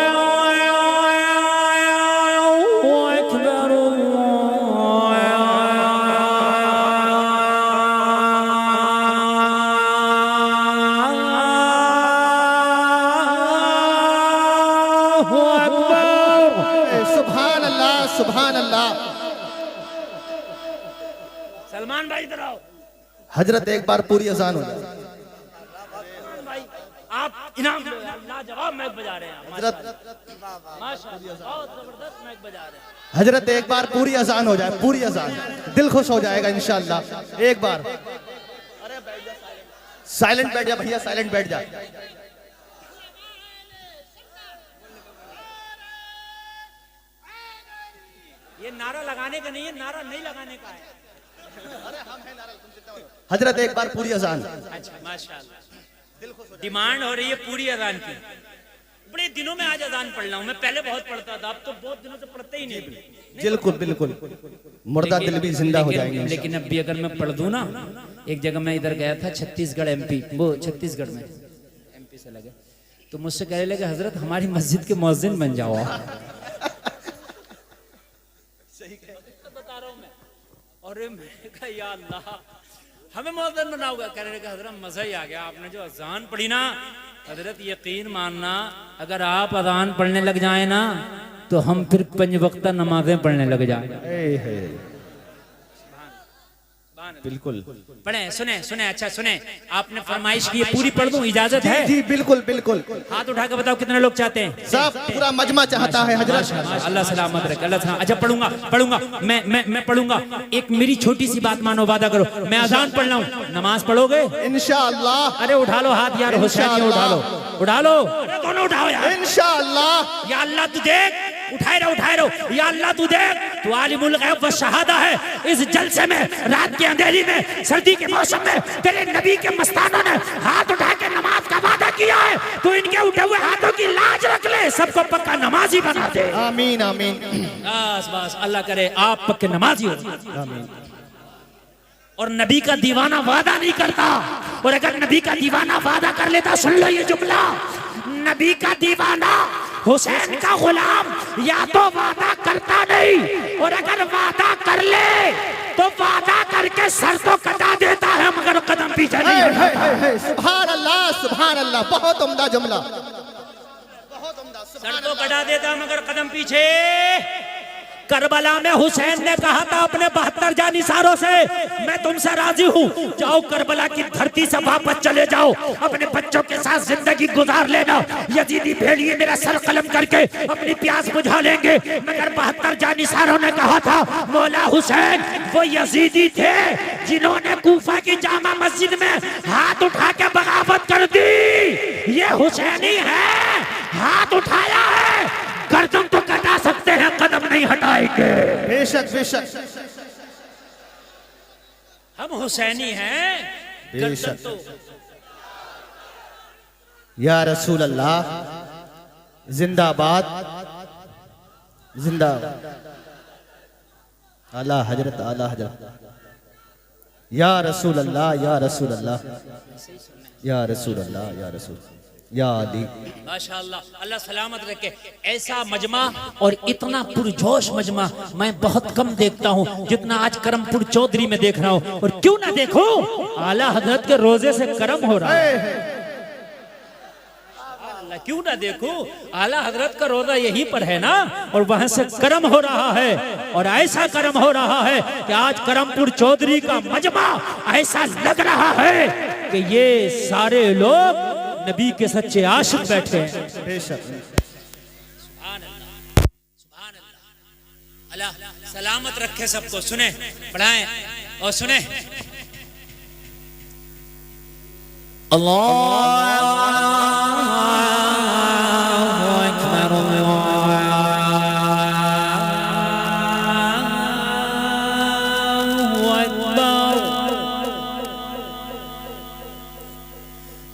S1: अकबर।
S2: सुभान अल्लाह सुभान अल्लाह।
S1: सलमान भाई इधर आओ।
S2: हजरत एक बार पूरी अजान हो जाए।
S1: भाई आप इनाम लो यार, लाजवाब मैच बजा रहे हैं
S2: हजरत
S1: माशाअल्लाह, बहुत जबरदस्त मैच बजा रहे हैं।
S2: हजरत एक बार पूरी अजान हो जाए, पूरी अजान, दिल खुश हो जाएगा इंशाअल्लाह। एक बार साइलेंट बैठ जा भैया, साइलेंट बैठ जा।
S1: ये नारा लगाने का नहीं है, नारा नहीं लगाने का है।
S2: हजरत एक बार पूरी अजान।
S1: अच्छा माशाअल्लाह, डिमांड हो रही है पूरी अजान की। बड़े दिनों में आज अजान पढ़ रहा हूँ, मैं पहले बहुत पढ़ता था, अब तो बहुत दिनों से पढ़ते ही नहीं।
S2: बिल्कुल बिल्कुल, मुर्दा दिल भी जिंदा हो जाएंगे।
S1: लेकिन अब भी अगर मैं पढ़ दूं ना, एक जगह मैं इधर गया था छत्तीसगढ़ MP, वो छत्तीसगढ़ में MP से लगे, तो मुझसे कहने लगे हजरत हमारी मस्जिद के मुअज्जिन बन जाओ। बता रहा हूँ मैं, और मैंने कहा या अल्लाह हमें मुअज्जिन बनाओगे? कहने लगे हजरत मजा ही आ गया, आपने जो अजान पढ़ी ना हजरत, यकीन मानना अगर आप अजान पढ़ने लग जाए ना तो हम फिर 5 वक्ता नमाजें पढ़ने लग जाए।
S2: बिल्कुल
S1: पढ़े, सुने सुने, अच्छा सुने, आपने फरमाइश की, पूरी पढ़ दूं? इजाजत है?
S2: जी बिल्कुल बिल्कुल।
S1: हाथ उठा के बताओ कितने लोग चाहते हैं?
S2: सब पूरा मजमा चाहता है हजरत।
S1: अल्लाह सलामत रखे, अल्लाह सलामत। अच्छा पढ़ूंगा पढ़ूंगा, मैं पढ़ूंगा। एक मेरी छोटी सी बात मानो, वादा करो, मैं अजान पढ़ रहा हूँ, नमाज पढ़ोगे
S2: इंशाअल्लाह?
S1: अरे उठा लो हाथ यार, हुसैनी उठा लो, उठा लो, दोनों उठाओ यार।
S2: इंशाअल्लाह।
S1: या अल्लाह तू देख, उठाए रहो। या अल्लाह तू देख, तू आलिमुल गैब व शहादा है। इस जलसे में, रात के अंधेरी में, सर्दी के मौसम में तेरे नबी के मस्तानों ने हाथ उठा के नमाज का वादा किया है। तू इनके उठे हुए हाथों की लाज रख ले, सबको पक्का नमाजी बना दे।
S2: आमीन आमीन।
S1: बस बस, अल्लाह करे आप पक्के नमाजी हो। आमीन। और नबी का दीवाना वादा नहीं करता, और अगर नबी का दीवाना वादा कर लेता, सुन लो ये जुमला, नबी का दीवाना हुसैन का गुलाम या तो वादा करता नहीं, और अगर वादा कर ले तो वादा करके सर तो कटा देता है मगर कदम पीछे नहीं हटाता।
S2: सुभान अल्लाह सुभान अल्लाह, बहुत उम्दा जुमला।
S1: सर तो कटा देता मगर कदम पीछे। करबला में हुसैन ने कहा था अपने 72 जानिसारों से, मैं तुमसे राजी हूँ, जाओ करबला की धरती से वापस चले जाओ, अपने बच्चों के साथ जिंदगी गुजार लेना। यजीदी भेड़िए मेरा सर कलम करके अपनी प्यास बुझा लेंगे। मगर 72 जानिसारों ने कहा था, मौला हुसैन वो यजीदी थे जिन्होंने कूफा की जामा मस्जिद में हाथ उठा के बगावत कर दी। ये हुसैनी है, हाथ उठाया है, गर्दन तो कटा सकता जाएंगे।
S2: बेशक बेशक
S1: हम हुसैनी हैं।
S2: बेशक।
S1: गर्दन तो
S2: या रसूल अल्लाह जिंदाबाद जिंदाबाद। आला हजरत आला हजरत। या रसूल अल्लाह या रसूल अल्लाह या रसूल अल्लाह या रसूल या अली।
S1: माशाअल्लाह, अल्लाह सलामत रखे। ऐसा मजमा और इतना पुरजोश मजमा मैं बहुत कम देखता हूँ जितना आज करमपुर चौधरी में देख रहा हूँ। और क्यों ना देखो, आला हजरत के रोजे से करम हो रहा है। अल्लाह, क्यों ना देखो, आला हजरत का रोजा यहीं पर है ना, और वहां से करम हो रहा है। और ऐसा करम हो रहा है कि आज करमपुर चौधरी का मजमा ऐसा लग रहा है कि ये सारे लोग नबी के सच्चे आशिक बैठे हैं।
S2: बेशक।
S1: सुभान अल्लाह, सुभान अल्लाह। अल्लाह सलामत रखे सबको। सुने, पढ़ाएं और सुने।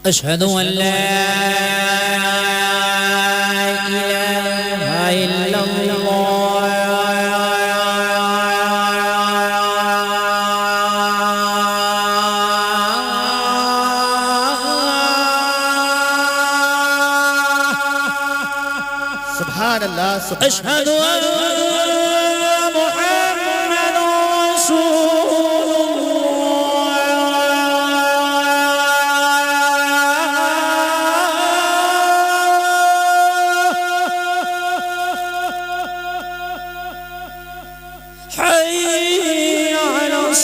S1: अशहदु अल्ला इलाहा इल्लल्लाह।
S2: सुभान अल्लाह सुभान
S1: अशहदु अन्ना मुहम्मदुर रसूलुल्लाह। हय्य अलस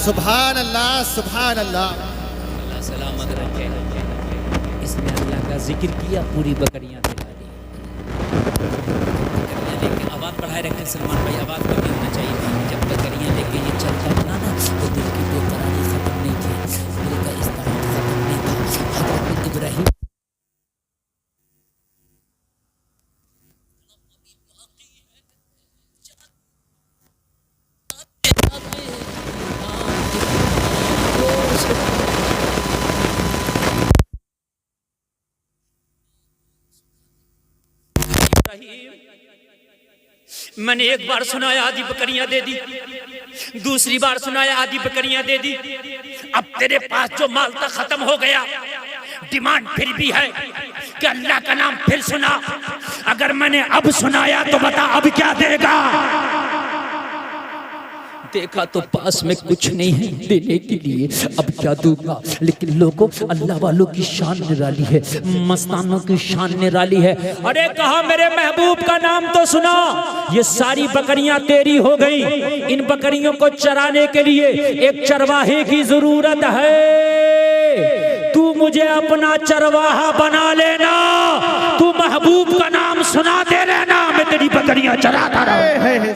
S2: सुभान अल्लाह सुभान अल्लाह।
S1: अल्लाह सलामत रखे। इसमें अल्लाह का जिक्र किया, पूरी बकरियां दिला दी। बकरियां लेके आवाज बढ़ाए रखें सलमान भाई, आवाज कम नहीं होना चाहिए। जब बकरियां लेके ये चलता बना ना तो दिल की बेकरारी खत्म नहीं थी, दिल का इस्तेमाल खत्म नहीं था। हज़रत इब्राहिम मैंने एक बार सुनाया आधी बकरियां दे दी, दूसरी बार सुनाया आधी बकरियां दे दी। अब तेरे पास जो माल था खत्म हो गया, डिमांड फिर भी है कि अल्लाह का नाम फिर सुना। अगर मैंने अब सुनाया तो बता अब क्या देगा। देखा तो पास में कुछ नहीं है देने के लिए, अब क्या दूंगा। लेकिन लोगों, अल्लाह वालों की शान निराली है, मस्तानों की शान निराली है। अरे कहा मेरे महबूब का नाम तो सुना। ये सारी बकरियां तेरी हो गई, इन बकरियों को चराने के लिए एक चरवाहे की जरूरत है। तू मुझे अपना चरवाहा बना लेना, तू महबूब का नाम सुना दे लेना, मैं तेरी बकरियां चराता रहूं।